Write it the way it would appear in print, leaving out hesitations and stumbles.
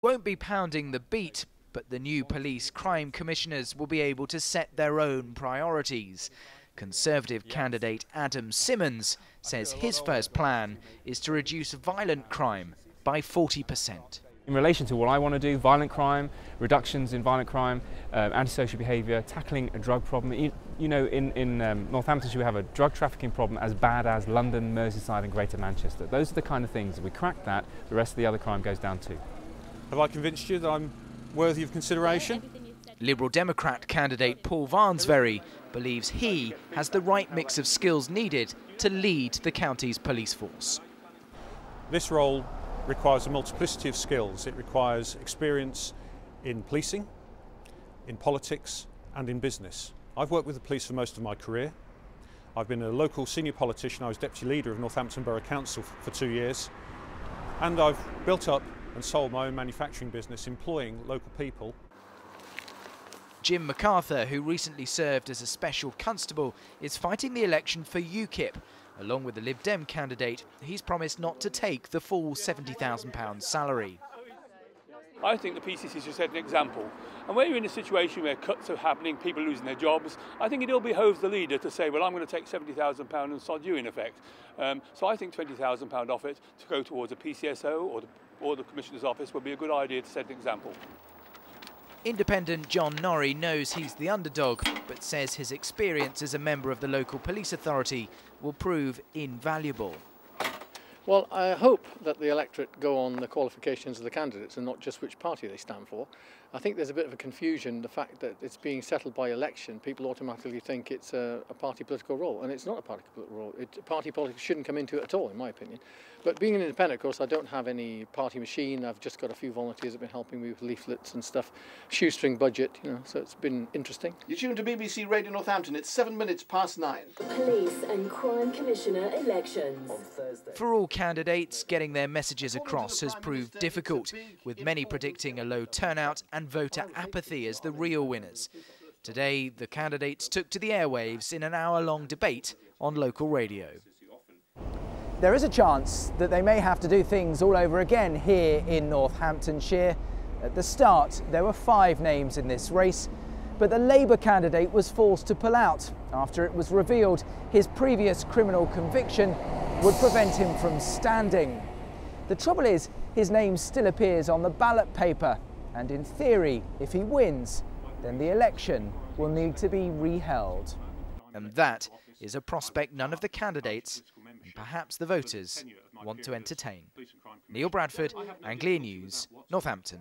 Won't be pounding the beat, but the new police crime commissioners will be able to set their own priorities. Conservative candidate Adam Simmons says his first plan is to reduce violent crime by 40%. In relation to what I want to do, violent crime, reductions in violent crime, antisocial behaviour, tackling a drug problem. You know, in Northamptonshire we have a drug trafficking problem as bad as London, Merseyside and Greater Manchester. Those are the kind of things, if we crack that, the rest of the other crime goes down too. Have I convinced you that I'm worthy of consideration? Liberal Democrat candidate Paul Varnsbury believes he has the right mix of skills needed to lead the county's police force. This role requires a multiplicity of skills. It requires experience in policing, in politics and in business. I've worked with the police for most of my career. I've been a local senior politician. I was deputy leader of Northampton Borough Council for 2 years, and I've built up and sold my own manufacturing business employing local people. Jim MacArthur, who recently served as a special constable, is fighting the election for UKIP. Along with the Lib Dem candidate, he's promised not to take the full £70,000 salary. I think the PCC should set an example. And when you're in a situation where cuts are happening, people losing their jobs, I think it all behoves the leader to say, well, I'm going to take £70,000 and sod you in effect. So I think £20,000 off it to go towards a PCSO or the Commissioner's office would be a good idea to set an example. Independent John Norrie knows he's the underdog, but says his experience as a member of the local police authority will prove invaluable. Well, I hope that the electorate go on the qualifications of the candidates and not just which party they stand for. I think there's a bit of a confusion, the fact that it's being settled by election. People automatically think it's a party political role, and it's not a party political role. Party politics shouldn't come into it at all, in my opinion. But being an independent, of course, I don't have any party machine. I've just got a few volunteers that have been helping me with leaflets and stuff. Shoestring budget, you know, so it's been interesting. You tune to BBC Radio Northampton. It's 9:07. Police and Crime Commissioner elections. For all candidates, getting their messages across has proved difficult, with many predicting a low turnout and voter apathy as the real winners. Today, the candidates took to the airwaves in an hour-long debate on local radio. There is a chance that they may have to do things all over again here in Northamptonshire. At the start, there were 5 names in this race, but the Labour candidate was forced to pull out after it was revealed his previous criminal conviction would prevent him from standing. The trouble is, his name still appears on the ballot paper, and in theory, if he wins, then the election will need to be reheld. And that is a prospect none of the candidates, and perhaps the voters, want to entertain. Neil Bradford, Anglia News, Northampton.